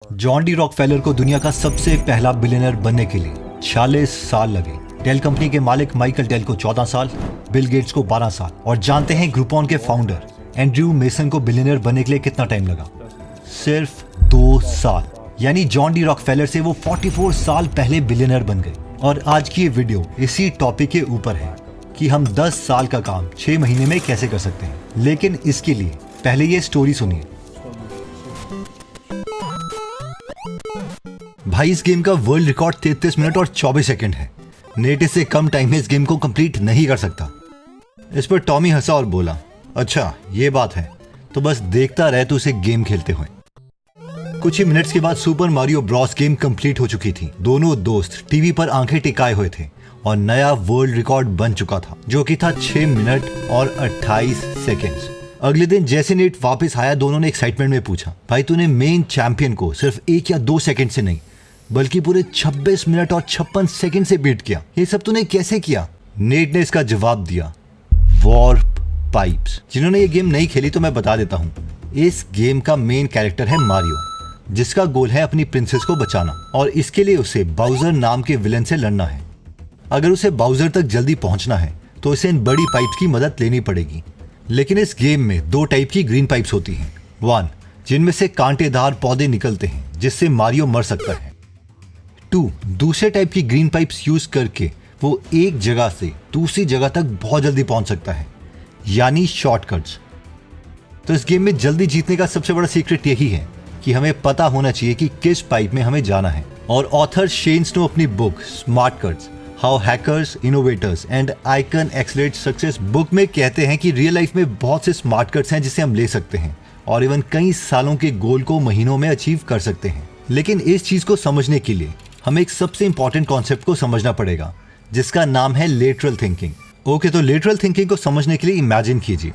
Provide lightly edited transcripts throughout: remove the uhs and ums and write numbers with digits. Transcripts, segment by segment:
John D Rockefeller को दुनिया का सबसे पहला बिलियनर बनने के लिए 46 साल लगे। डेल कंपनी के मालिक माइकल डेल को 14 साल, बिल गेट्स को 12 साल और जानते हैं ग्रुपॉन के फाउंडर एंड्रयू मेसन को बिलियनर बनने के लिए कितना टाइम लगा? सिर्फ 2 साल। यानी जॉन डी रॉकफेलर से वो 44 साल पहले बिलियनर बन गए। और आज की ये वीडियो इसी टॉपिक के ऊपर है कि हम 10 साल का काम 6 महीने में कैसे कर सकते हैं। लेकिन इसके लिए पहले ये स्टोरी सुनिए। भाई, इस गेम का वर्ल्ड रिकॉर्ड 33 मिनट और 24 सेकंड है। नेट इससे कम टाइम में इस गेम को कंप्लीट नहीं कर सकता। इस पर टॉमी हंसा और बोला, अच्छा ये बात है, तो बस देखता रहे तो उसे गेम खेलते हुए। कुछ ही मिनट्स के बाद super Mario Bros game complete हो चुकी थी। दोनों दोस्त टीवी पर आंखें टिकाए हुए थे और नया वर्ल्ड रिकॉर्ड बन चुका था, जो कि था 6 मिनट और 28 सेकेंड्स। अगले दिन जैसे नेट वापस आया, दोनों ने एक्साइटमेंट में पूछा, भाई तूने मेन चैंपियन को सिर्फ 1 या 2 सेकंड से नहीं बल्कि पूरे 26 मिनट और 56 सेकंड से बीट किया। ये सब तूने कैसे किया? नेट ने इसका जवाब दिया, वार्प पाइप्स। जिन्होंने ये गेम नहीं खेली तो मैं बता देता हूँ, इस गेम का मेन कैरेक्टर है मारियो, जिसका गोल है अपनी प्रिंसेस को बचाना और इसके लिए उसे बाउजर नाम के विलन से लड़ना है। अगर उसे बाउजर तक जल्दी पहुंचना है तो इसे इन बड़ी पाइप्स की मदद लेनी पड़ेगी। लेकिन इस गेम में 2 टाइप की ग्रीन पाइप्स होती हैं। 1 जिनमें से कांटेदार पौधे निकलते हैं जिससे मारियो मर सकता है। 2 दूसरे टाइप की ग्रीन पाइप्स यूज करके वो एक जगह से दूसरी जगह तक बहुत जल्दी पहुंच सकता है, यानी शॉर्टकट्स। तो इस गेम में जल्दी जीतने का सबसे बड़ा सीक्रेट यही है कि हमें पता होना चाहिए कि किस पाइप में हमें जाना है। और ऑथर शेन स्नो अपनी book Smart Cuts, how hackers, innovators and icon accelerate success book में कहते हैं कि रियल लाइफ में बहुत से स्मार्ट कट्स हैं जिसे हम ले सकते हैं और इवन कई सालों के गोल को महीनों में अचीव कर सकते हैं। लेकिन इस चीज को समझने के लिए हमें एक सबसे इंपॉर्टेंट कॉन्सेप्ट को समझना पड़ेगा, जिसका नाम है लेटरल थिंकिंग। ओके, तो लेटरल थिंकिंग को समझने के लिए इमेजिन कीजिए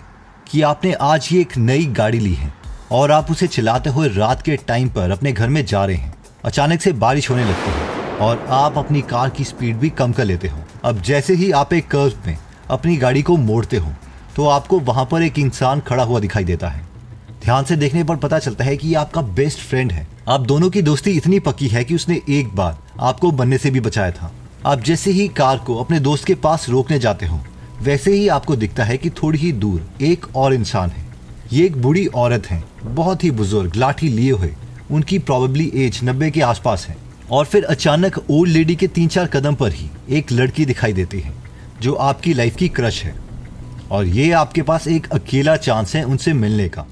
कि आपने आज ही एक नई गाड़ी ली है और आप उसे चलाते हुए रात के टाइम पर अपने घर में जा रहे हैं। अचानक से बारिश होने लगती है और आप अपनी कार की स्पीड भी कम कर लेते हो। अब जैसे ही आप एक कर्व में अपनी गाड़ी को मोड़ते हो तो आपको वहां पर एक इंसान खड़ा हुआ दिखाई देता है। ध्यान से देखने पर पता चलता है कि ये आपका बेस्ट फ्रेंड है। आप दोनों की दोस्ती इतनी पक्की है कि उसने एक बार आपको बनने से भी बचाया था। आप जैसे ही कार को अपने दोस्त के पास रोकने जाते हो, वैसे ही आपको दिखता है कि थोड़ी ही दूर एक और इंसान है। ये एक बूढ़ी औरत है, बहुत ही बुजुर्ग, लाठी लिए हुए। उनकी प्रोबेबली एज 90 के आसपास है। और फिर अचानक ओल्ड लेडी के 3-4 कदम पर ही एक लड़की दिखाई देती है जो आपकी लाइफ की क्रश है। और ये आपके पास एक अकेला चांस है उनसे मिलने का।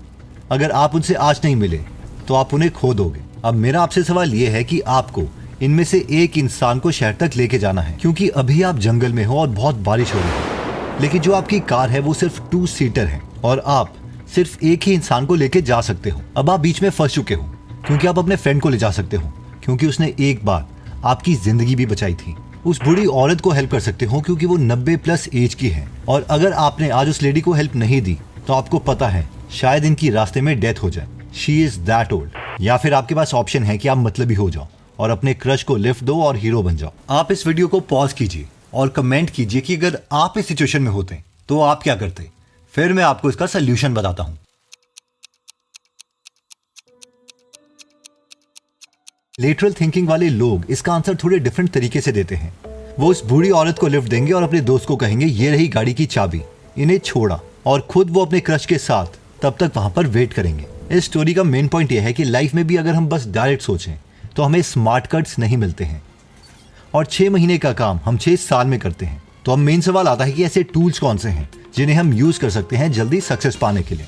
अगर आप उनसे आज नहीं मिले तो आप उन्हें खो दोगे। अब मेरा आपसे सवाल ये है कि आपको इनमें से एक इंसान को शहर तक लेके जाना है, क्योंकि अभी आप जंगल में हो और बहुत बारिश हो रही है। लेकिन जो आपकी कार है वो सिर्फ 2 सीटर है और आप सिर्फ एक ही इंसान को लेके जा सकते हो। अब आप बीच में फंस चुके हो, क्योंकि आप अपने फ्रेंड को ले जा सकते हो, क्योंकि उसने एक बार आपकी जिंदगी भी बचाई थी। उस बूढ़ी औरत को हेल्प कर सकते हो क्योंकि वो 90+ एज की है। और अगर आपने आज उस लेडी को हेल्प नहीं दी तो आपको पता है शायद इनकी रास्ते में डेथ हो जाए। She is that old. या फिर आपके पास ऑप्शन है कि आप मतलबी हो जाओ और अपने क्रश को लिफ्ट दो और हीरो बन जाओ। आप इस वीडियो को पॉज कीजिए और कमेंट कीजिए कि अगर आप इस सिचुएशन में होते तो आप क्या करते। फिर मैं आपको इसका सोल्यूशन बताता हूं। लेटरल थिंकिंग वाले लोग इसका आंसर थोड़े डिफरेंट तरीके से देते हैं। वो उस बूढ़ी औरत को लिफ्ट देंगे और अपने दोस्त को कहेंगे, ये रही गाड़ी की चाबी, इन्हें छोड़ा, और खुद वो अपने क्रश के साथ तब तक वहां पर वेट करेंगे। इस स्टोरी का मेन पॉइंट यह है कि लाइफ में भी अगर हम बस डायरेक्ट सोचें तो हमें स्मार्ट कट्स नहीं मिलते हैं और 6 महीने का काम हम 6 साल में करते हैं। तो अब मेन सवाल आता है कि ऐसे टूल्स कौन से हैं जिन्हें हम यूज कर सकते हैं जल्दी सक्सेस पाने के लिए।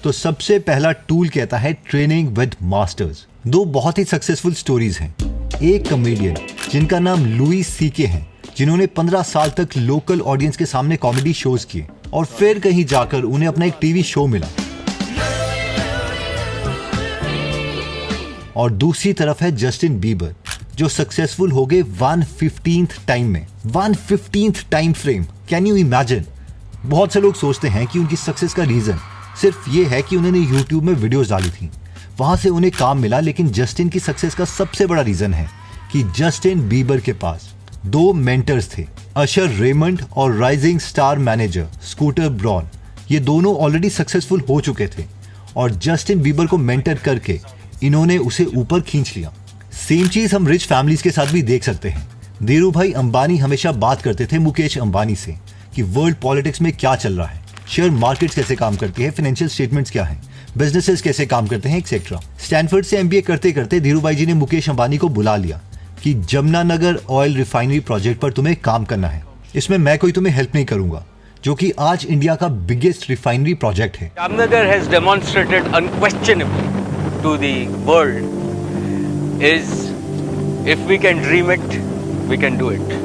तो सबसे पहला टूल कहता है ट्रेनिंग विद मास्टर्स। 2 बहुत ही सक्सेसफुल स्टोरीज हैं। एक कॉमेडियन जिनका नाम लुई सीके है, जिन्होंने 15 साल तक लोकल ऑडियंस के सामने कॉमेडी शोज किए और फिर कहीं जाकर उन्हें अपना एक टीवी शो मिला। और दूसरी तरफ है जस्टिन बीबर, जो सक्सेसफुल हो गए 1/15 टाइम में। 1/15 time frame, can you imagine? बहुत से लोग सोचते हैं कि उनकी सक्सेस का रीजन सिर्फ ये है कि उन्होंने यूट्यूब में वीडियोस डाली थी, वहां से उन्हें काम मिला। लेकिन जस्टिन की सक्सेस का सबसे बड़ा रीजन है कि जस्टिन बीबर के पास 2 मेंटर्स थे, अशर रेमंड और rising star manager Scooter Braun. ये दोनों ऑलरेडी सक्सेसफुल हो चुके थे और जस्टिन बीबर को मेंटर करके इन्होंने उसे ऊपर खींच लिया। सेम चीज हम रिच फैमिलीज के साथ भी देख सकते हैं। धीरू भाई अंबानी हमेशा बात करते थे मुकेश अंबानी से कि वर्ल्ड पॉलिटिक्स में क्या चल रहा है, शेयर मार्केट्स कैसे काम करती है, फाइनेंशियल स्टेटमेंट्स क्या है, बिजनेसेस कैसे काम करते हैं, एक्सेट्रा। स्टैनफोर्ड से एमबीए करते करते धीरू भाई जी ने मुकेश अंबानी को बुला लिया कि जमुनानगर ऑयल रिफाइनरी प्रोजेक्ट पर तुम्हें काम करना है, इसमें मैं कोई तुम्हें हेल्प नहीं करूंगा, जो कि आज इंडिया का बिगेस्ट रिफाइनरी प्रोजेक्ट है। Jamnagar has demonstrated unquestionably to the world is if we can dream it, we can do it.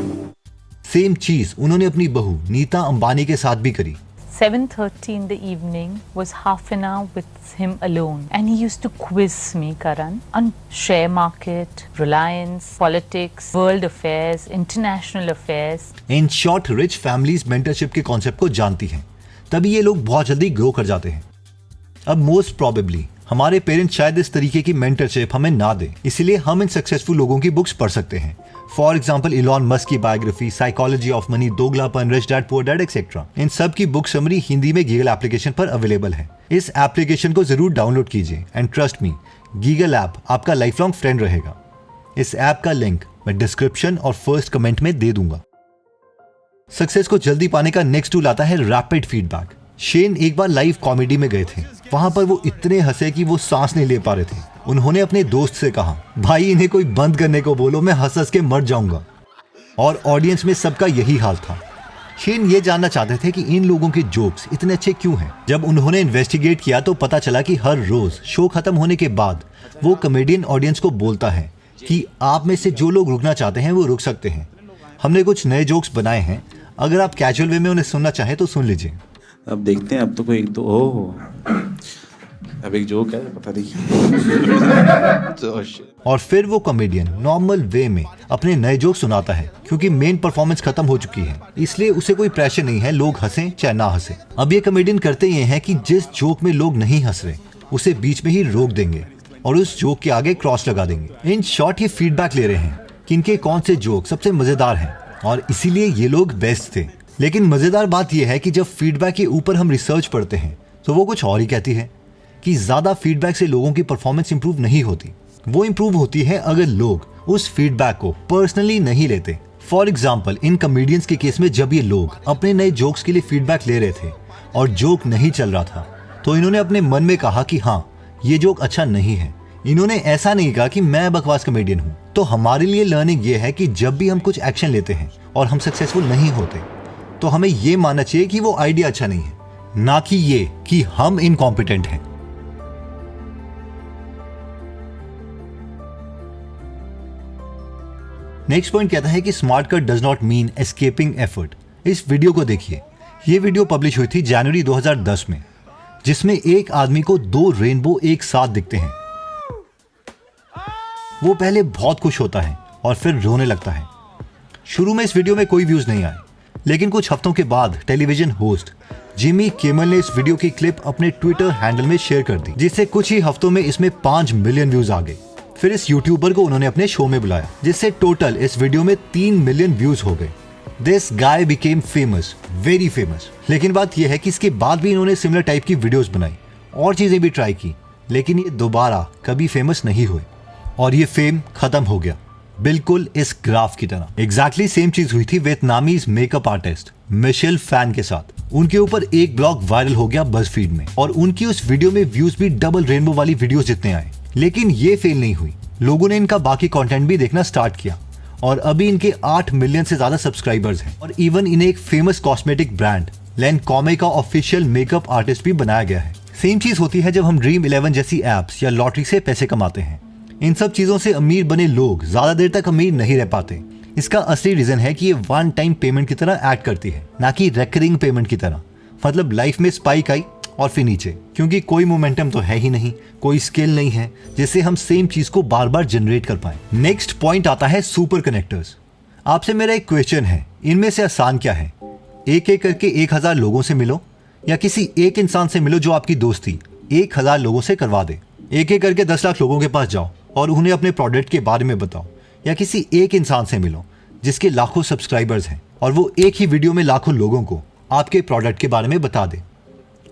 Same चीज उन्होंने अपनी बहू नीता अंबानी के साथ भी करी। 7:30 in the evening was half an hour with him alone, and he used to quiz me, Karan, on share market, Reliance, politics, world affairs, international affairs. In short rich families mentorship के concept को जानती हैं, तभी ये लोग बहुत जल्दी grow कर जाते हैं। अब मोस्ट प्रोबेबली हमारे पेरेंट्स शायद इस तरीके की मेंटरशिप हमें ना दें, इसलिए हम इन सक्सेसफुल लोगों की बुक्स पढ़ सकते हैं। फॉर एग्जाम्पल इलॉन मस्क की biography, psychology of money, Doglapan, rich dad poor dad etcetera. इन सब की बुक समरी हिंदी में गीगल एप्लीकेशन पर अवेलेबल है। इस एप्लीकेशन को जरूर डाउनलोड कीजिए एंड ट्रस्ट मी, गीगल ऐप आपका लाइफ लॉन्ग फ्रेंड रहेगा। इस ऐप का लिंक मैं डिस्क्रिप्शन और फर्स्ट कमेंट में दे दूंगा। सक्सेस को जल्दी पाने का नेक्स्ट टूल आता है रैपिड फीडबैक। शेन एक बार लाइव कॉमेडी में गए थे, वहां पर वो इतने हंसे कि वो सांस नहीं ले पा रहे थे। उन्होंने अपने दोस्त से कहा, भाई इन्हें कोई बंद करने को बोलो, मैं हंस हंस के मर जाऊंगा। और ऑडियंस में सबका यही हाल था। शेन ये जानना चाहते थे कि इन लोगों के जोक्स इतने अच्छे क्यों हैं। जब उन्होंने इन्वेस्टिगेट किया तो पता चला कि हर रोज शो खत्म होने के बाद वो कॉमेडियन ऑडियंस को बोलता है कि आप में से जो लोग रुकना चाहते हैं वो रुक सकते हैं। हमने कुछ नए जोक्स बनाए हैं, अगर आप कैजुअल वे में उन्हें सुनना चाहें तो सुन लीजिए। अब देखते हैं, अब तो कोई एक दो अब एक जोक है, पता नहीं। और फिर वो कॉमेडियन नॉर्मल वे में अपने नए जोक सुनाता है, क्योंकि मेन परफॉर्मेंस खत्म हो चुकी है, इसलिए उसे कोई प्रेशर नहीं है लोग हंसें चाहे ना हंसे। अब ये कॉमेडियन करते ये हैं कि जिस जोक में लोग नहीं हंस रहे उसे बीच में ही रोक देंगे और उस जोक के आगे क्रॉस लगा देंगे। इन शॉर्ट ये फीडबैक ले रहे हैं कि इनके कौन से जोक सबसे मजेदार हैं और इसीलिए ये लोग बेस्ट थे। लेकिन मजेदार बात यह है कि जब फीडबैक के ऊपर हम रिसर्च पढ़ते हैं तो वो कुछ और ही कहती है कि ज्यादा फीडबैक से लोगों की परफॉर्मेंस इंप्रूव नहीं होती। वो इंप्रूव होती है अगर लोग उस फीडबैक को पर्सनली नहीं लेते। फॉर एग्जाम्पल इन कॉमेडियंस के केस में जब ये लोग अपने नए जोक्स के लिए फीडबैक ले रहे थे और जोक नहीं चल रहा था तो इन्होंने अपने मन में कहा कि हाँ ये जोक अच्छा नहीं है। इन्होंने ऐसा नहीं कहा कि मैं बकवास कॉमेडियन हूँ। तो हमारे लिए लर्निंग ये है कि जब भी हम कुछ एक्शन लेते हैं और हम सक्सेसफुल नहीं होते तो हमें ये मानना चाहिए कि वो आइडिया अच्छा नहीं है, ना कि ये कि हम इनकॉम्पिटेंट हैं। नेक्स्ट पॉइंट कहता है कि smart cut does not mean escaping effort. इस वीडियो को देखिए। ये वीडियो पब्लिश हुई थी जनवरी 2010 में, जिसमें एक आदमी को 2 रेनबो एक साथ दिखते हैं। वो पहले बहुत खुश होता है और फिर रोने लगता है। शुरू में इस वीडियो में कोई व्यूज नहीं आए, लेकिन कुछ हफ्तों के बाद टेलीविजन होस्ट जिमी किमल ने इस वीडियो की क्लिप अपने ट्विटर हैंडल में शेयर कर दी, जिससे कुछ ही हफ्तों में इसमें 5 मिलियन व्यूज आ गए। फिर इस यूट्यूबर को उन्होंने अपने शो में बुलाया, जिससे टोटल इस वीडियो में 3 मिलियन व्यूज हो गए। This guy became famous, very famous. लेकिन बात यह है कि इसके बाद भी इन्होंने सिमिलर टाइप की वीडियोस बनाई और चीजें भी ट्राई की, लेकिन ये दोबारा कभी फेमस नहीं हुए और ये फेम खत्म हो गया, बिल्कुल इस ग्राफ की तरह। एग्जैक्टली सेम चीज हुई थी Vietnamese makeup artist Michelle Phan के साथ। उनके ऊपर एक ब्लॉग वायरल हो गया बज़फीड में और उनकी उस वीडियो में व्यूज भी डबल रेनबो वाली वीडियोस जितने आए। लेकिन ये फेल नहीं हुई, लोगों ने इनका बाकी कंटेंट भी देखना स्टार्ट किया और अभी इनके 8 मिलियन से ज्यादा सब्सक्राइबर्स हैं और इवन इन्हें एक फेमस कॉस्मेटिक ब्रांड लैंकॉमे का ऑफिशियल मेकअप आर्टिस्ट भी बनाया गया है। सेम चीज होती है जब हम ड्रीम 11 जैसी एप्स या लॉटरी से पैसे कमाते हैं। इन सब चीजों से अमीर बने लोग ज्यादा देर तक अमीर नहीं रह पाते। इसका असली रीजन है कि ये वन टाइम पेमेंट की तरह एक्ट करती है, ना कि रेकरिंग पेमेंट की तरह। मतलब लाइफ में स्पाइक आई और फिर नीचे, क्योंकि कोई मोमेंटम तो है ही नहीं, कोई स्किल नहीं है जिससे हम सेम चीज को बार बार जनरेट कर पाए। नेक्स्ट पॉइंट आता है सुपर कनेक्टर्स। आपसे मेरा एक क्वेश्चन है, इनमें से आसान क्या है? एक एक करके 1000 लोगों से मिलो या किसी एक इंसान से मिलो जो आपकी दोस्ती 1000 लोगों से करवा दे। एक एक करके 10 लाख लोगों के पास जाओ और उन्हें अपने प्रोडक्ट के बारे में बताओ, या किसी एक इंसान से मिलो जिसके लाखों सब्सक्राइबर्स हैं और वो एक ही वीडियो में लाखों लोगों को आपके प्रोडक्ट के बारे में बता दे।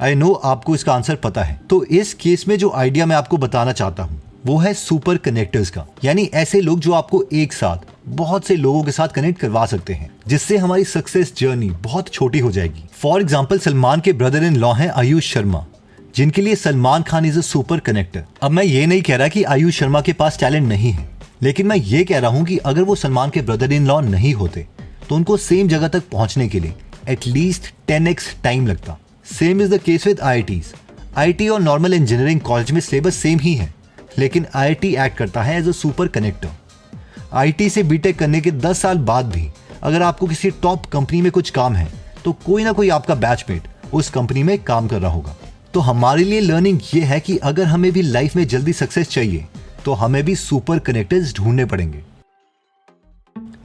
आई नो आपको इसका आंसर पता है। तो इस केस में जो आइडिया मैं आपको बताना चाहता हूँ वो है सुपर कनेक्टर्स का, यानी ऐसे लोग जो आपको एक साथ बहुत से लोगों के साथ कनेक्ट करवा सकते हैं, जिससे हमारी सक्सेस जर्नी बहुत छोटी हो जाएगी। फॉर एग्जाम्पल, सलमान के ब्रदर इन लॉ हैं आयुष शर्मा, जिनके लिए Salman Khan is a super connector. अब मैं ये नहीं कह रहा कि आयुष शर्मा के पास टैलेंट नहीं है, लेकिन मैं ये कह रहा हूँ कि अगर वो सलमान के ब्रदर इन लॉ नहीं होते तो उनको सेम जगह तक पहुंचने के लिए एटलीस्ट 10x टाइम लगता। Same is the case with IITs। IIT और नॉर्मल इंजीनियरिंग कॉलेज में सिलेबस सेम ही है, लेकिन IIT एक्ट करता है as a super connector. IIT से बीटेक करने के 10 साल बाद भी अगर आपको किसी टॉप कंपनी में कुछ काम है तो कोई ना कोई आपका बैचमेट उस कंपनी में काम कर रहा होगा। तो हमारे लिए लर्निंग ये है कि अगर हमें भी लाइफ में जल्दी सक्सेस चाहिए तो हमें भी सुपर कनेक्टर्स ढूंढने पड़ेंगे।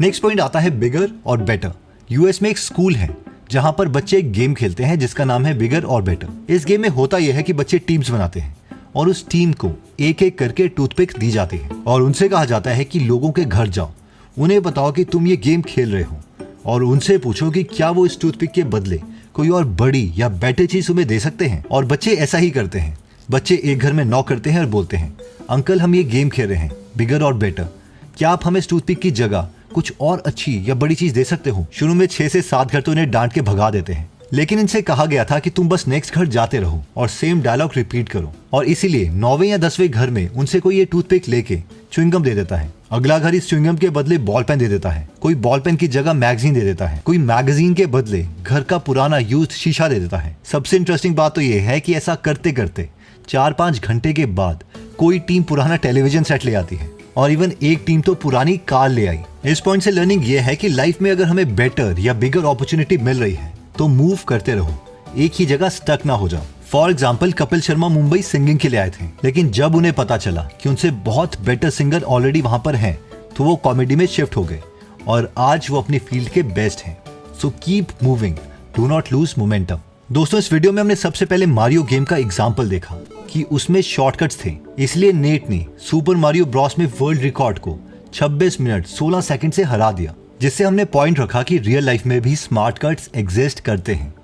नेक्स्ट पॉइंट आता है बिगर और बेटर। यूएस में एक स्कूल है जहां पर बच्चे एक गेम खेलते हैं जिसका नाम है बिगर और बेटर। इस गेम में होता यह है कि बच्चे टीम्स बनाते हैं और उस टीम को एक एक करके टूथपिक दी जाती है और उनसे कहा जाता है कि लोगों के घर जाओ, उन्हें बताओ कि तुम ये गेम खेल रहे हो और उनसे पूछो कि क्या वो इस टूथपिक के बदले कोई और बड़ी या बेटर चीज तुम्हें दे सकते हैं। और बच्चे ऐसा ही करते हैं। बच्चे एक घर में नॉक करते हैं और बोलते हैं, अंकल हम ये गेम खेल रहे हैं बिगर और बेटर, क्या आप हमें इस टूथपिक की जगह कुछ और अच्छी या बड़ी चीज दे सकते हो। शुरू में 6 से 7 घर तो इन्हें डांट के भगा देते हैं, लेकिन इनसे कहा गया था कि तुम बस नेक्स्ट घर जाते रहो और सेम डायलॉग रिपीट करो। और इसीलिए 9वें या 10वें घर में उनसे कोई ये टूथपिक लेके च्युइंगम दे देता है। अगला घर इस च्युइंगम के बदले बॉल पेन दे देता है, कोई बॉल पेन की जगह मैगजीन दे देता है, कोई मैगजीन के बदले घर का पुराना यूज्ड शीशा दे देता है। सबसे इंटरेस्टिंग बात तो ये है कि ऐसा करते करते 4-5 घंटे के बाद कोई टीम पुराना टेलीविजन सेट ले आती है और इवन एक टीम तो पुरानी कार ले आई। इस पॉइंट से लर्निंग ये है कि लाइफ में अगर हमें बेटर या बिगर अपॉर्चुनिटी मिल रही है तो मूव करते रहो, एक ही जगह स्टक ना हो जाओ। For example, Kapil Sharma Mumbai singing के लिए आए थे, लेकिन जब उन्हें पता चला कि उनसे बहुत बेटर सिंगर ऑलरेडी वहां पर हैं, तो वो कॉमेडी में शिफ्ट हो गए और आज वो अपनी फील्ड के बेस्ट हैं। So keep moving, do not lose momentum. दोस्तों, इस वीडियो में हमने सबसे पहले मारियो गेम का एग्जाम्पल देखा कि उसमें शॉर्टकट्स थे, इसलिए नेट ने सुपर मारियो ब्रॉस में वर्ल्ड रिकॉर्ड को 26 मिनट 16 सेकंड से हरा दिया, जिससे हमने पॉइंट रखा कि रियल लाइफ में भी स्मार्ट कट्स एग्जिस्ट करते हैं।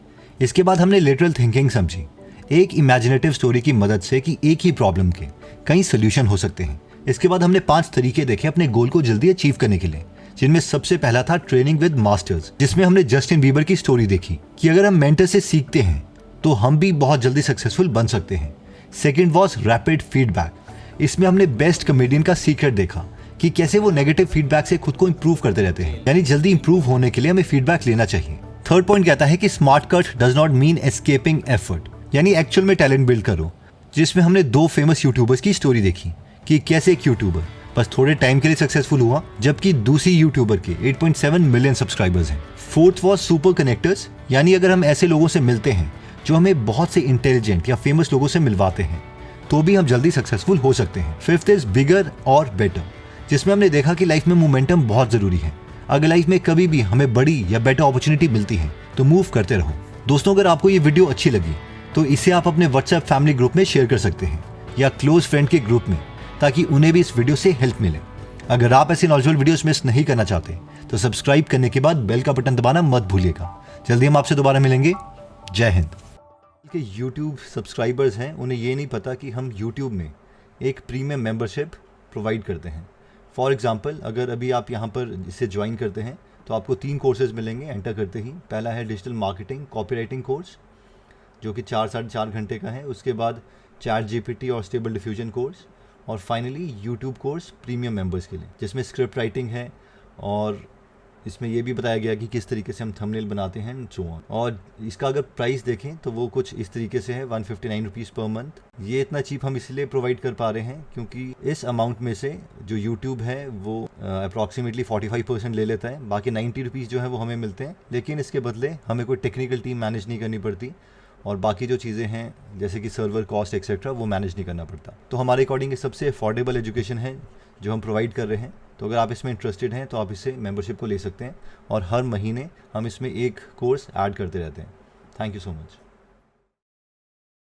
इसके बाद हमने लिटरल थिंकिंग समझी, एक इमेजिनेटिव स्टोरी की मदद से कि एक ही प्रॉब्लम के कई सोल्यूशन हो सकते हैं। इसके बाद हमने 5 तरीके देखे अपने गोल को जल्दी अचीव करने के लिए, जिनमें सबसे पहला था ट्रेनिंग विद मास्टर्स, जिसमें हमने जस्टिन बीबर की स्टोरी देखी कि अगर हम मेंटर से सीखते हैं तो हम भी बहुत जल्दी सक्सेसफुल बन सकते हैं। सेकेंड वॉज रैपिड फीडबैक, इसमें हमने बेस्ट कॉमेडियन का सीक्रेट देखा कि कैसे वो नेगेटिव फीडबैक से खुद को इंप्रूव करते रहते हैं, यानी जल्दी इंप्रूव होने के लिए हमें फीडबैक लेना चाहिए। थर्ड पॉइंट कहता है कि smart cut does not mean escaping effort, यानी एक्चुअल में टैलेंट बिल्ड करो, जिसमें हमने 2 फेमस यूट्यूबर्स की स्टोरी देखी कि कैसे एक यूट्यूबर बस थोड़े टाइम के लिए सक्सेसफुल हुआ, जबकि दूसरी यूट्यूबर के 8.7 मिलियन सब्सक्राइबर्स हैं। फोर्थ वॉज सुपर कनेक्टर्स, यानी अगर हम ऐसे लोगों से मिलते हैं जो हमें बहुत से इंटेलिजेंट या फेमस लोगों से मिलवाते हैं तो भी हम जल्दी सक्सेसफुल हो सकते हैं। फिफ्थ इज बिगर और बेटर, जिसमें हमने देखा कि लाइफ में मोमेंटम बहुत जरूरी है। अगर लाइफ में कभी भी हमें बड़ी या बेटर अपॉर्चुनिटी मिलती है तो मूव करते रहो। दोस्तों, अगर आपको ये वीडियो अच्छी लगी तो इसे आप अपने व्हाट्सएप फैमिली ग्रुप में शेयर कर सकते हैं या क्लोज फ्रेंड के ग्रुप में, ताकि उन्हें भी इस वीडियो से हेल्प मिले। अगर आप ऐसे नॉलेजेबल वीडियोस मिस नहीं करना चाहते तो सब्सक्राइब करने के बाद बेल का बटन दबाना मत भूलिएगा। जल्दी हम आपसे दोबारा मिलेंगे। जय हिंद। के YouTube सब्सक्राइबर्स हैं, उन्हें ये नहीं पता कि हम YouTube में एक प्रीमियम मेंबरशिप प्रोवाइड करते हैं। फॉर एग्जांपल, अगर अभी आप यहाँ पर इसे ज्वाइन करते हैं तो आपको 3 कोर्सेज मिलेंगे एंटर करते ही। पहला है डिजिटल मार्केटिंग कॉपीराइटिंग कोर्स, जो कि 4-4.5 घंटे का है। उसके बाद चैट GPT और स्टेबल डिफ्यूजन कोर्स, और finally YouTube course premium members के लिए, जिसमें स्क्रिप्ट राइटिंग है और इसमें यह भी बताया गया कि किस तरीके से हम थंबनेल बनाते हैं एंड सो ऑन। और इसका अगर प्राइस देखें तो वो कुछ इस तरीके से है, 159 रुपीज़ पर मंथ। ये इतना चीप हम इसलिए प्रोवाइड कर पा रहे हैं क्योंकि इस अमाउंट में से जो YouTube है वो अप्रॉक्सीमेटली 45% ले लेता है। बाकी 90 रुपीज़ जो है वो हमें मिलते हैं, लेकिन इसके बदले हमें कोई टेक्निकल टीम मैनेज नहीं करनी पड़ती और बाकी जो चीज़ें हैं जैसे कि सर्वर कॉस्ट एक्सेट्रा वो मैनेज नहीं करना पड़ता। तो हमारे अकॉर्डिंग ये सबसे अफोर्डेबल एजुकेशन है जो हम प्रोवाइड कर रहे हैं। तो अगर आप इसमें इंटरेस्टेड हैं तो आप इससे मेंबरशिप को ले सकते हैं और हर महीने हम इसमें एक कोर्स ऐड करते रहते हैं। Thank you so much.